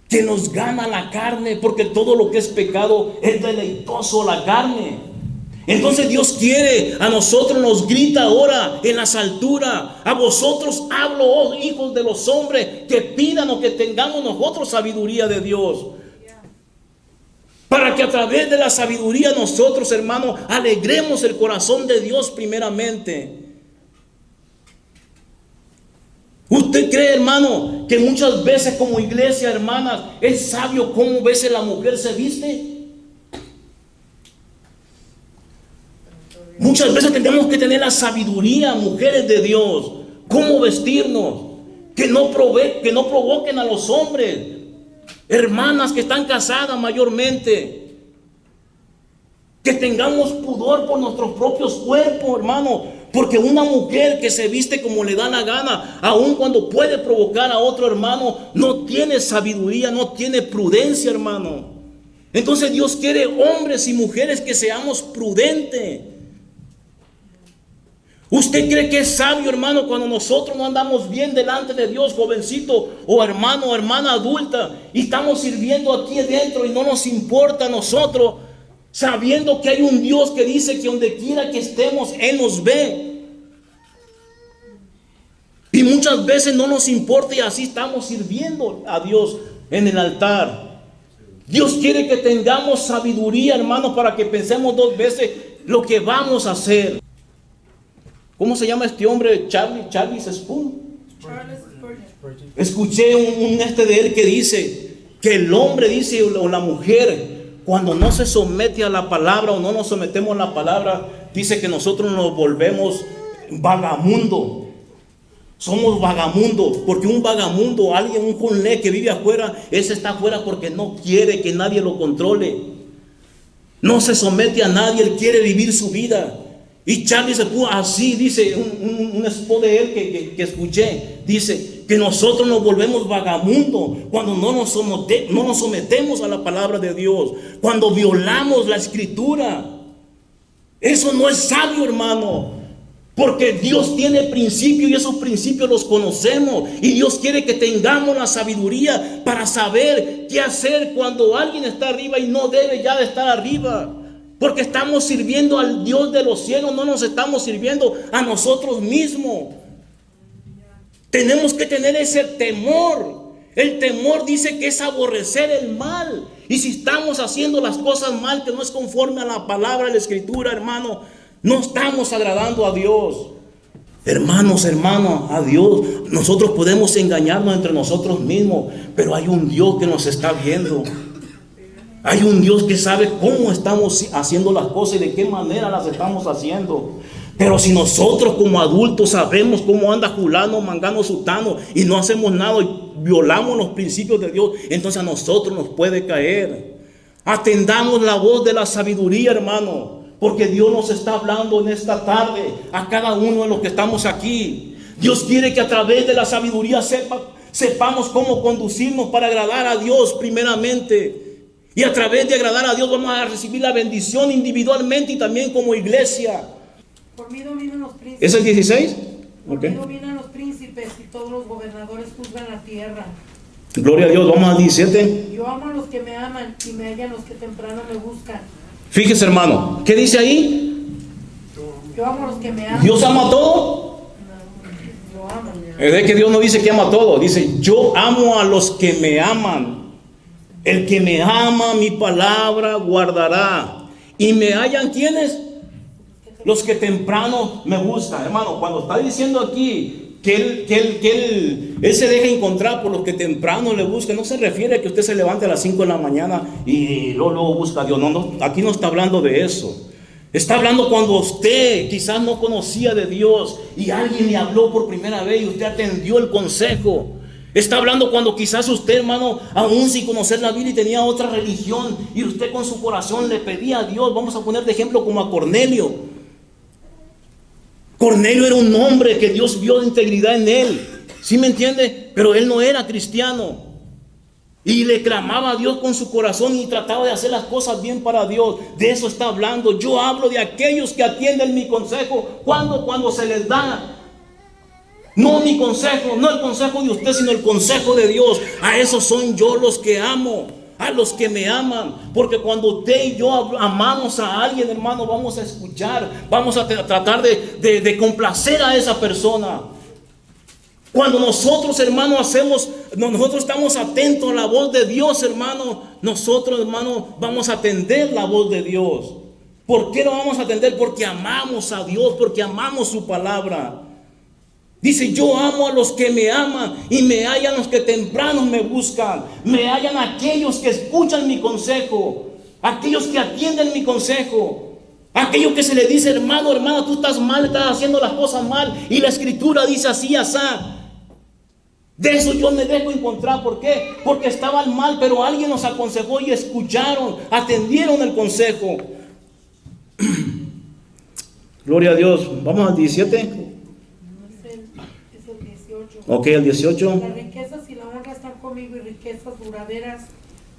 que nos gana la carne, porque todo lo que es pecado es deleitoso a la carne. Entonces Dios quiere, a nosotros nos grita ahora en las alturas, a vosotros hablo, oh hijos de los hombres, que pidan o que tengamos nosotros sabiduría de Dios. Para que a través de la sabiduría nosotros, hermanos, alegremos el corazón de Dios primeramente. ¿Usted cree, hermano, que muchas veces como iglesia, hermanas, es sabio cómo a veces la mujer se viste? Muchas veces tenemos que tener la sabiduría, mujeres de Dios, cómo vestirnos, que no provoquen a los hombres. Hermanas que están casadas mayormente, que tengamos pudor por nuestros propios cuerpos, hermano, porque una mujer que se viste como le da la gana, aun cuando puede provocar a otro hermano, no tiene sabiduría, no tiene prudencia, hermano. Entonces Dios quiere hombres y mujeres que seamos prudentes. ¿Usted cree que es sabio, hermano, cuando nosotros no andamos bien delante de Dios, jovencito o hermano o hermana adulta, y estamos sirviendo aquí adentro y no nos importa a nosotros, sabiendo que hay un Dios que dice que donde quiera que estemos, Él nos ve? Y muchas veces no nos importa y así estamos sirviendo a Dios en el altar. Dios quiere que tengamos sabiduría, hermano, para que pensemos dos veces lo que vamos a hacer. ¿Cómo se llama este hombre? Charles Spurgeon. Escuché un de él que dice que el hombre, dice, o la mujer, cuando no se somete a la palabra o no nos sometemos a la palabra, dice que nosotros nos volvemos vagamundos. Somos vagamundos, porque un vagamundo, alguien, un jonlé que vive afuera, ese está afuera porque no quiere que nadie lo controle. No se somete a nadie, él quiere vivir su vida. Y Charles se puso así, dice, un spot de él que escuché, dice que nosotros nos volvemos vagabundos cuando no nos sometemos a la palabra de Dios, cuando violamos la escritura. Eso no es sabio, hermano, porque Dios tiene principios y esos principios los conocemos, y Dios quiere que tengamos la sabiduría para saber qué hacer cuando alguien está arriba y no debe ya de estar arriba. Porque estamos sirviendo al Dios de los cielos, no nos estamos sirviendo a nosotros mismos. Tenemos que tener ese temor. El temor dice que es aborrecer el mal. Y si estamos haciendo las cosas mal, que no es conforme a la palabra de la Escritura, hermano, no estamos agradando a Dios. Hermanos, a Dios, nosotros podemos engañarnos entre nosotros mismos, pero hay un Dios que nos está viendo. Hay un Dios que sabe cómo estamos haciendo las cosas y de qué manera las estamos haciendo. Pero si nosotros como adultos sabemos cómo anda fulano, mangano, sutano, y no hacemos nada y violamos los principios de Dios, entonces a nosotros nos puede caer. Atendamos la voz de la sabiduría, hermano, porque Dios nos está hablando en esta tarde a cada uno de los que estamos aquí. Dios quiere que a través de la sabiduría sepamos cómo conducirnos para agradar a Dios primeramente. Y a través de agradar a Dios vamos a recibir la bendición individualmente y también como iglesia. Por mí dominan los príncipes. ¿Es el 16? Por mí dominan los príncipes y todos los gobernadores juzgan la tierra. Gloria a Dios, vamos al 17. Yo amo a los que me aman y me hallan los que temprano me buscan. Fíjese, hermano, ¿qué dice ahí? Yo amo a los que me aman. ¿Dios ama todo? Yo amo. Es de que Dios no dice que ama todo, dice yo amo a los que me aman. El que me ama, mi palabra guardará. ¿Y me hallan quiénes? Los que temprano me buscan. Hermano, cuando está diciendo aquí que él se deja encontrar por los que temprano le buscan, no se refiere a que usted se levante a las 5 de la mañana y luego busca a Dios. No, aquí no está hablando de eso. Está hablando cuando usted quizás no conocía de Dios y alguien le habló por primera vez y usted atendió el consejo. Está hablando cuando quizás usted, hermano, aún sin conocer la Biblia y tenía otra religión, y usted con su corazón le pedía a Dios. Vamos a poner de ejemplo como a Cornelio. Cornelio era un hombre que Dios vio de integridad en él. ¿Sí me entiende? Pero él no era cristiano. Y le clamaba a Dios con su corazón y trataba de hacer las cosas bien para Dios. De eso está hablando. Yo hablo de aquellos que atienden mi consejo. Cuando se les da. No mi consejo, no el consejo de usted, sino el consejo de Dios. A esos son yo los que amo, a los que me aman. Porque cuando usted y yo amamos a alguien, hermano, vamos a escuchar, vamos a tratar de complacer a esa persona. Cuando nosotros, hermano, nosotros estamos atentos a la voz de Dios, hermano, nosotros, hermano, vamos a atender la voz de Dios. ¿Por qué lo vamos a atender? Porque amamos a Dios, porque amamos su palabra. Dice, yo amo a los que me aman y me hallan los que temprano me buscan. Me hallan aquellos que escuchan mi consejo, aquellos que atienden mi consejo, aquellos que se le dice, hermano, hermana, tú estás mal, estás haciendo las cosas mal. Y la escritura dice así, asá. De eso yo me dejo encontrar. ¿Por qué? Porque estaban mal, pero alguien nos aconsejó y escucharon, atendieron el consejo. Gloria a Dios. Vamos al 17. Es el 18. Ok, el 18. Las riquezas y la honra están conmigo, y riquezas duraderas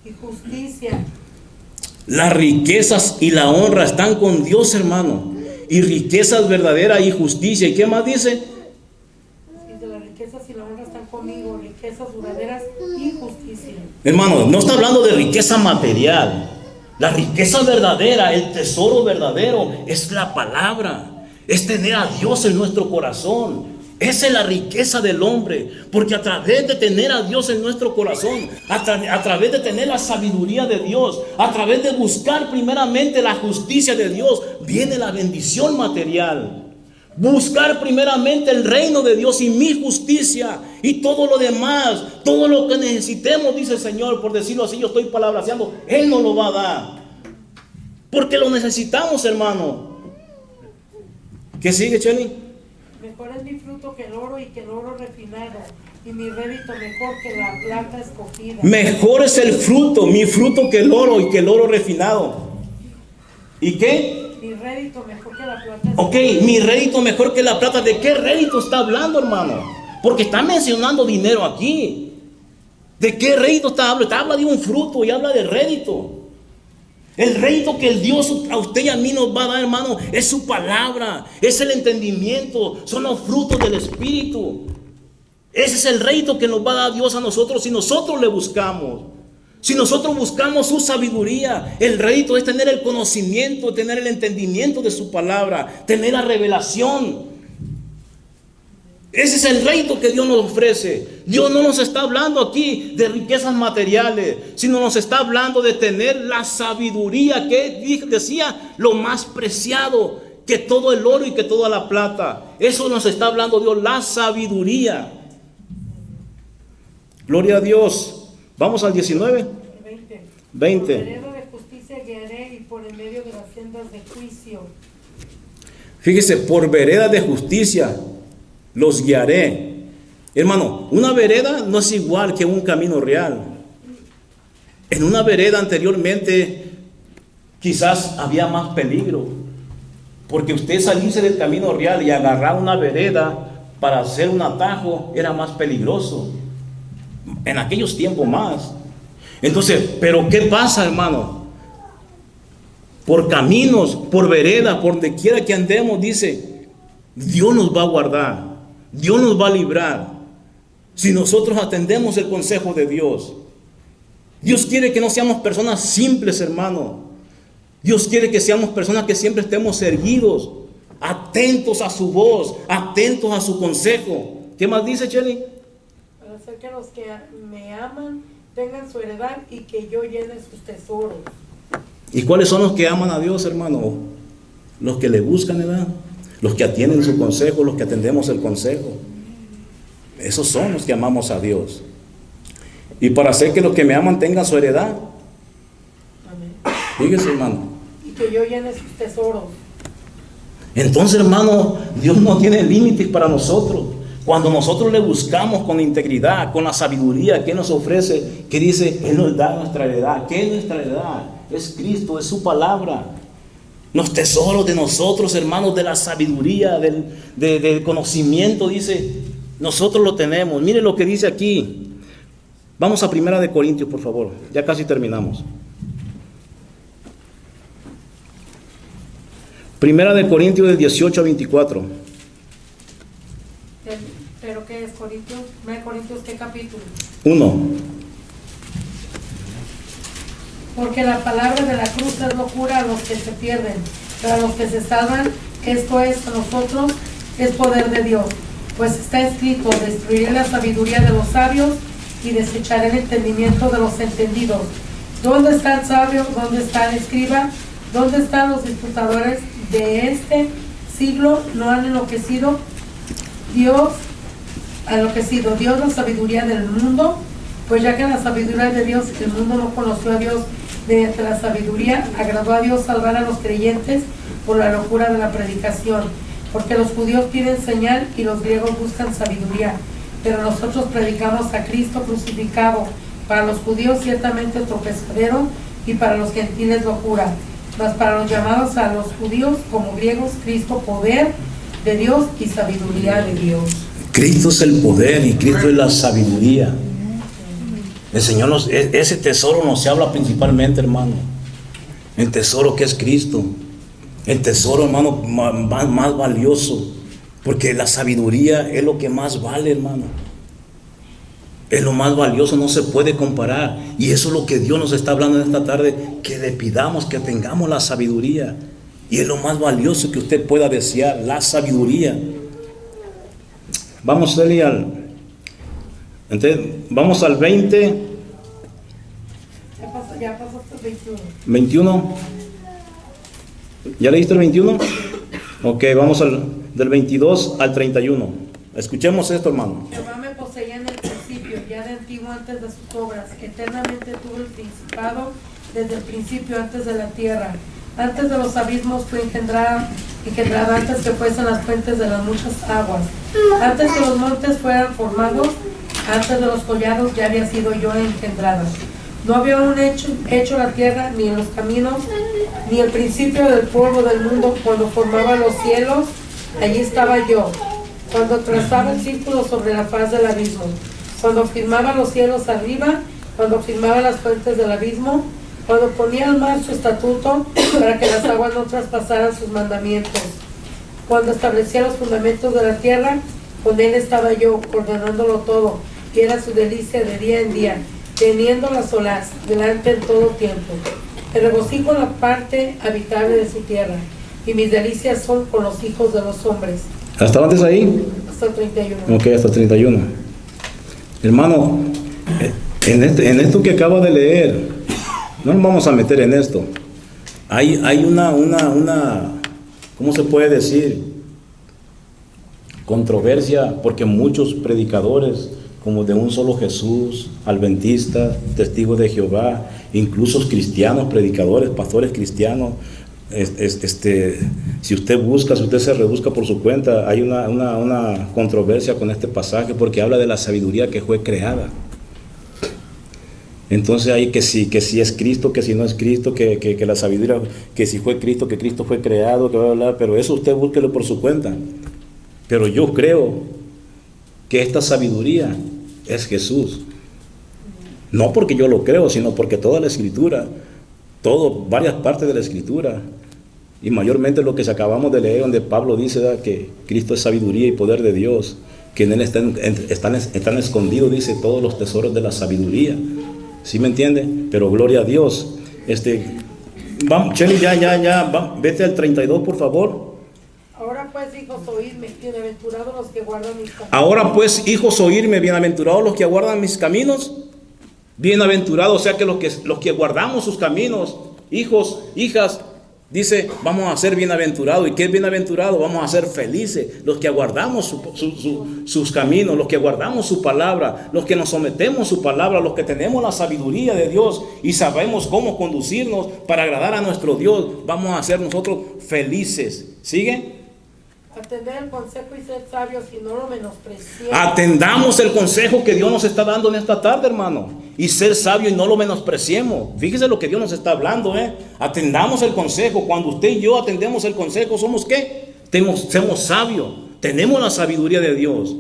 y justicia. Las riquezas y la honra están con Dios, hermano. Y riquezas verdaderas y justicia. ¿Y qué más dice? Dice, las riquezas y la honra están conmigo, riquezas duraderas y justicia. Hermano, no está hablando de riqueza material. La riqueza verdadera, el tesoro verdadero, es la palabra. Es tener a Dios en nuestro corazón. Esa es la riqueza del hombre, porque a través de tener a Dios en nuestro corazón, a través de tener la sabiduría de Dios, a través de buscar primeramente la justicia de Dios, viene la bendición material. Buscar primeramente el reino de Dios y mi justicia, y todo lo demás, todo lo que necesitemos, dice el Señor, por decirlo así, yo estoy palabraseando, Él nos lo va a dar, porque lo necesitamos, hermano. ¿Qué sigue, Chely? Mejor es mi fruto que el oro, y que el oro refinado, y mi rédito mejor que la plata escogida. Mejor es el fruto, mi fruto, que el oro, y que el oro refinado. ¿Y qué? Mi rédito mejor que la plata Ok, escogida. mi rédito mejor que la plata. ¿De qué rédito está hablando, hermano? Porque está mencionando dinero aquí. ¿De qué rédito está hablando? Está habla de un fruto y habla de rédito. El rédito que el Dios a usted y a mí nos va a dar, hermano, es su palabra, es el entendimiento, son los frutos del Espíritu. Ese es el rédito que nos va a dar Dios a nosotros si nosotros le buscamos. Si nosotros buscamos su sabiduría, el rédito es tener el conocimiento, tener el entendimiento de su palabra, tener la revelación. Ese es el rédito que Dios nos ofrece. Dios no nos está hablando aquí de riquezas materiales, sino nos está hablando de tener la sabiduría, que decía, lo más preciado que todo el oro y que toda la plata. Eso nos está hablando Dios, la sabiduría. Gloria a Dios. Vamos al 19. 20. Por vereda de justicia guiaré, y por en medio de las sendas de juicio. Fíjese, por vereda de justicia los guiaré. Hermano, una vereda no es igual que un camino real. En una vereda anteriormente quizás había más peligro, porque usted salirse del camino real y agarrar una vereda para hacer un atajo era más peligroso. En aquellos tiempos más. Entonces, pero ¿qué pasa, hermano? Por caminos, por veredas, por donde quiera que andemos, dice, Dios nos va a guardar, Dios nos va a librar, si nosotros atendemos el consejo de Dios. Dios quiere que no seamos personas simples, hermano. Dios quiere que seamos personas que siempre estemos erguidos, atentos a su voz, atentos a su consejo. ¿Qué más dice, Chely? Para hacer que los que me aman tengan su heredad, y que yo llene sus tesoros. ¿Y cuáles son los que aman a Dios, hermano? Los que le buscan, ¿verdad? Los que atienden su consejo, los que atendemos el consejo. Esos son los que amamos a Dios. Y para hacer que los que me aman tengan su heredad. Amén. Fíjese, hermano. Y que yo llene sus tesoros. Entonces, hermano, Dios no tiene límites para nosotros. Cuando nosotros le buscamos con integridad, con la sabiduría que nos ofrece, que dice, Él nos da nuestra heredad. ¿Qué es nuestra heredad? Es Cristo, es su palabra. Los tesoros de nosotros, hermanos, de la sabiduría, del conocimiento, dice, nosotros lo tenemos. Mire lo que dice aquí. Vamos a 1 de Corintios, por favor. Ya casi terminamos. 1 de Corintios del 18 a 24. ¿Pero qué es Corintios? ¿1 Corintios qué capítulo? 1. Porque la palabra de la cruz es locura a los que se pierden, pero a los que se salvan, esto es, a nosotros, es poder de Dios. Pues está escrito, destruiré la sabiduría de los sabios y desecharé el entendimiento de los entendidos. ¿Dónde está el sabio? ¿Dónde está el escriba? ¿Dónde están los disputadores de este siglo? ¿No han enloquecido? Dios la sabiduría del mundo, pues ya que la sabiduría de Dios, el mundo no conoció a Dios mediante la sabiduría, agradó a Dios salvar a los creyentes por la locura de la predicación, porque los judíos piden señal y los griegos buscan sabiduría, pero nosotros predicamos a Cristo crucificado, para los judíos ciertamente tropezadero y para los gentiles locura, mas para los llamados a los judíos como griegos Cristo poder de Dios y sabiduría de Dios. Cristo es el poder y Cristo es la sabiduría. El Señor ese tesoro nos habla principalmente, hermano. El tesoro que es Cristo. El tesoro, hermano, más valioso. Porque la sabiduría es lo que más vale, hermano. Es lo más valioso, no se puede comparar. Y eso es lo que Dios nos está hablando en esta tarde, que le pidamos que tengamos la sabiduría. Y es lo más valioso que usted pueda desear, la sabiduría. Vamos, Eli, vamos al 20. Ya pasaste el 21. 21. ¿Ya leíste el 21? Ok, vamos del 22 al 31. Escuchemos esto, hermano. Jehová me poseía en el principio, ya de antiguo antes de sus obras. Eternamente tuvo el principado desde el principio antes de la tierra. Antes de los abismos fue engendrada antes que fuesen las fuentes de las muchas aguas. Antes que los montes fueran formados, antes de los collados ya había sido yo engendrada. No había aún hecho la tierra, ni en los caminos, ni el principio del polvo del mundo. Cuando formaba los cielos, allí estaba yo. Cuando trazaba el círculo sobre la faz del abismo. Cuando firmaba los cielos arriba, cuando firmaba las fuentes del abismo, cuando ponía al mar su estatuto para que las aguas no traspasaran sus mandamientos. Cuando establecía los fundamentos de la tierra, con él estaba yo, ordenándolo todo, y era su delicia de día en día, teniendo la solaz delante en todo tiempo. El regocijo en la parte habitable de su tierra, y mis delicias son con los hijos de los hombres. ¿Hasta antes ahí? Hasta el 31. Ok, hasta el 31. Hermano, en esto que acaba de leer, no nos vamos a meter en esto. Hay una, ¿cómo se puede decir? Controversia, porque muchos predicadores, como de un solo Jesús, adventistas, testigos de Jehová, incluso cristianos, predicadores, pastores cristianos, si usted se rebusca por su cuenta, hay una controversia con este pasaje, porque habla de la sabiduría que fue creada. Entonces hay que si es Cristo, que si no es Cristo, que la sabiduría, que si fue Cristo, que Cristo fue creado, que bla, bla, bla, pero eso usted búsquelo por su cuenta. Pero yo creo que esta sabiduría es Jesús. No porque yo lo creo, sino porque toda la Escritura, varias partes de la Escritura, y mayormente lo que acabamos de leer, donde Pablo dice que Cristo es sabiduría y poder de Dios, que en él están escondidos, dice, todos los tesoros de la sabiduría. ¿Sí me entiende? Pero gloria a Dios. Vamos, Chely, vete al 32, por favor. Ahora pues, hijos, oídme, bienaventurados los que guardan mis caminos. Ahora pues, hijos, oírme, bienaventurados los que guardan mis caminos. Bienaventurados, o sea que los que guardamos sus caminos, hijos, hijas, dice, vamos a ser bienaventurados. ¿Y qué es bienaventurado? Vamos a ser felices, los que guardamos sus caminos, los que guardamos su palabra, los que nos sometemos a su palabra, los que tenemos la sabiduría de Dios y sabemos cómo conducirnos para agradar a nuestro Dios. Vamos a ser nosotros felices. ¿Sigue? Atender el consejo y ser sabios y no lo menospreciemos. Atendamos el consejo que Dios nos está dando en esta tarde, hermano, y ser sabio y no lo menospreciemos. Fíjese lo que Dios nos está hablando, Atendamos el consejo. Cuando usted y yo atendemos el consejo, ¿somos qué? Somos sabios, tenemos la sabiduría de Dios.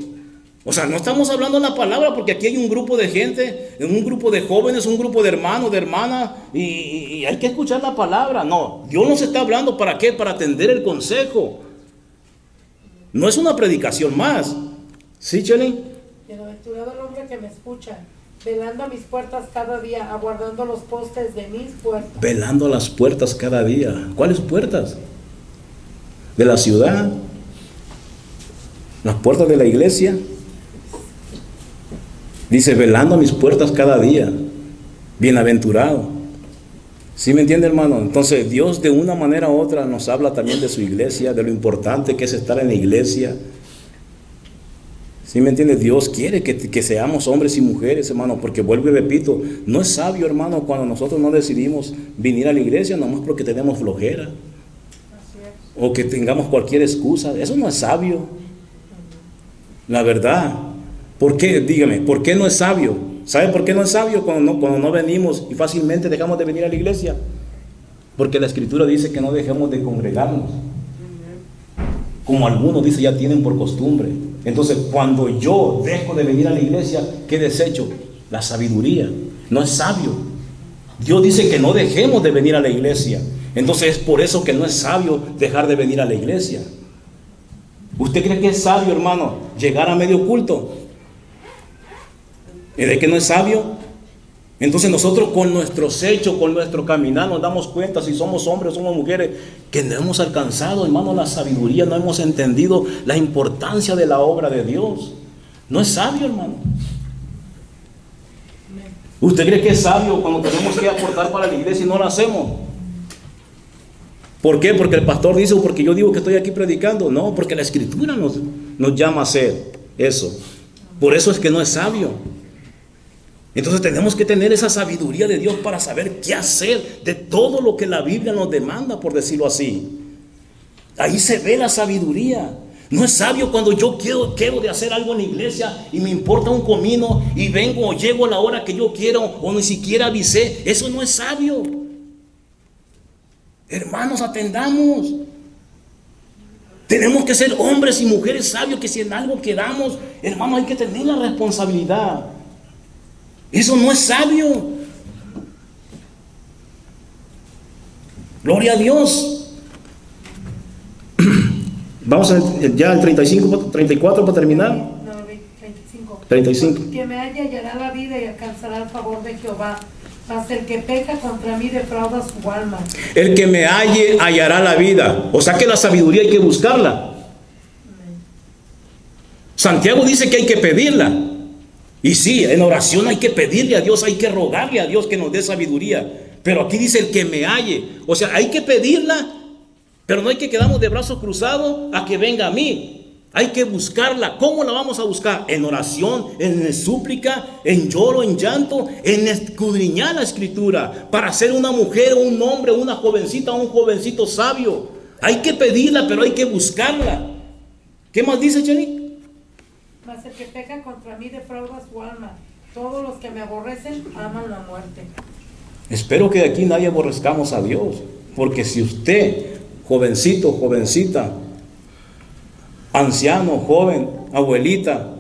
O sea, no estamos hablando la palabra, porque aquí hay un grupo de gente, un grupo de jóvenes, un grupo de hermanos, de hermanas, y hay que escuchar la palabra. No, Dios nos está hablando, ¿para qué? Para atender el consejo. No es una predicación más. ¿Sí, Chely? Bienaventurado el hombre que me escucha, velando a mis puertas cada día, aguardando los postes de mis puertas. Velando las puertas cada día. ¿Cuáles puertas? ¿De la ciudad? ¿Las puertas de la iglesia? Dice, velando a mis puertas cada día. Bienaventurado. ¿Sí me entiende, hermano? Entonces Dios de una manera u otra nos habla también de su iglesia, de lo importante que es estar en la iglesia. ¿Sí me entiende? Dios quiere que seamos hombres y mujeres, hermano, porque vuelvo y repito, no es sabio, hermano, cuando nosotros no decidimos venir a la iglesia nomás porque tenemos flojera o que tengamos cualquier excusa. Eso no es sabio. La verdad, ¿Por qué? Dígame, ¿por qué no es sabio? ¿Sabe por qué no es sabio cuando no venimos y fácilmente dejamos de venir a la iglesia? Porque la Escritura dice que no dejemos de congregarnos. Como algunos dice ya tienen por costumbre. Entonces, cuando yo dejo de venir a la iglesia, ¿qué desecho? La sabiduría. No es sabio. Dios dice que no dejemos de venir a la iglesia. Entonces es por eso que no es sabio dejar de venir a la iglesia. ¿Usted cree que es sabio, hermano, llegar a medio culto? ¿Y de que no es sabio? Entonces nosotros con nuestros hechos, con nuestro caminar, nos damos cuenta, si somos hombres o somos mujeres, que no hemos alcanzado, hermano, la sabiduría, no hemos entendido la importancia de la obra de Dios. No es sabio, hermano. ¿Usted cree que es sabio cuando tenemos que aportar para la iglesia y no lo hacemos? ¿Por qué? Porque el pastor dice o porque yo digo que estoy aquí predicando. No, porque la Escritura nos llama a hacer eso. Por eso es que no es sabio. Entonces tenemos que tener esa sabiduría de Dios para saber qué hacer de todo lo que la Biblia nos demanda, por decirlo así. Ahí se ve la sabiduría. No es sabio cuando yo quiero de hacer algo en la iglesia y me importa un comino y vengo o llego a la hora que yo quiero o ni siquiera avisé. Eso no es sabio. Hermanos, atendamos. Tenemos que ser hombres y mujeres sabios que si en algo quedamos, hermanos, hay que tener la responsabilidad. Eso no es sabio. Gloria a Dios. Vamos ya al 34 para terminar. No, 35. 35. Que me haya hallará la vida y alcanzará el favor de Jehová. Mas el que peca contra mí defrauda su alma. El que me halle hallará la vida. O sea que la sabiduría hay que buscarla. Santiago dice que hay que pedirla. Y sí, en oración hay que pedirle a Dios, hay que rogarle a Dios que nos dé sabiduría. Pero aquí dice el que me halle. O sea, hay que pedirla, pero no hay que quedarnos de brazos cruzados a que venga a mí. Hay que buscarla. ¿Cómo la vamos a buscar? En oración, en súplica, en lloro, en llanto, en escudriñar la Escritura. Para ser una mujer, un hombre, una jovencita, un jovencito sabio. Hay que pedirla, pero hay que buscarla. ¿Qué más dice, Jenny? Mas el que peca contra mí defrauda su alma. Todos los que me aborrecen aman la muerte. Espero que de aquí nadie aborrezcamos a Dios. Porque si usted, jovencito, jovencita, anciano, joven, abuelita,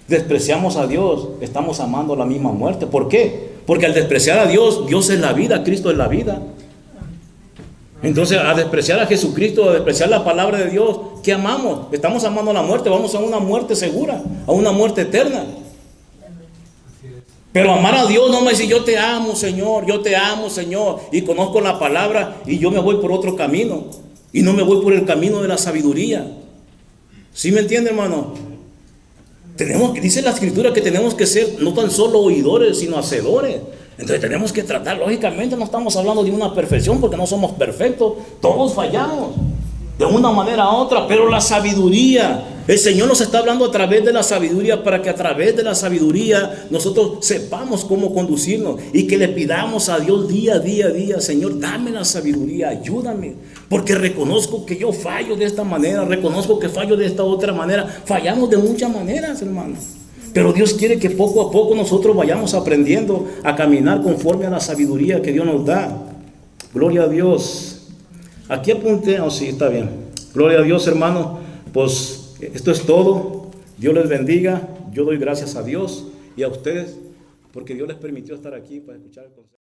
despreciamos a Dios, estamos amando la misma muerte. ¿Por qué? Porque al despreciar a Dios, Dios es la vida, Cristo es la vida. Entonces, a despreciar a Jesucristo, a despreciar la palabra de Dios, ¿qué amamos? Estamos amando la muerte, vamos a una muerte segura, a una muerte eterna. Pero amar a Dios no me dice yo te amo, Señor, y conozco la palabra y yo me voy por otro camino. Y no me voy por el camino de la sabiduría. ¿Sí me entiende, hermano? Dice la Escritura que tenemos que ser no tan solo oidores, sino hacedores. Entonces tenemos que tratar, lógicamente no estamos hablando de una perfección porque no somos perfectos, todos fallamos de una manera a otra, pero la sabiduría, el Señor nos está hablando a través de la sabiduría para que a través de la sabiduría nosotros sepamos cómo conducirnos y que le pidamos a Dios día a día, Señor, dame la sabiduría, ayúdame, porque reconozco que yo fallo de esta manera, reconozco que fallo de esta otra manera, fallamos de muchas maneras, hermanos. Pero Dios quiere que poco a poco nosotros vayamos aprendiendo a caminar conforme a la sabiduría que Dios nos da. Gloria a Dios. Aquí apunté, sí, está bien. Gloria a Dios, hermano. Pues esto es todo. Dios les bendiga. Yo doy gracias a Dios y a ustedes porque Dios les permitió estar aquí para escuchar el consejo.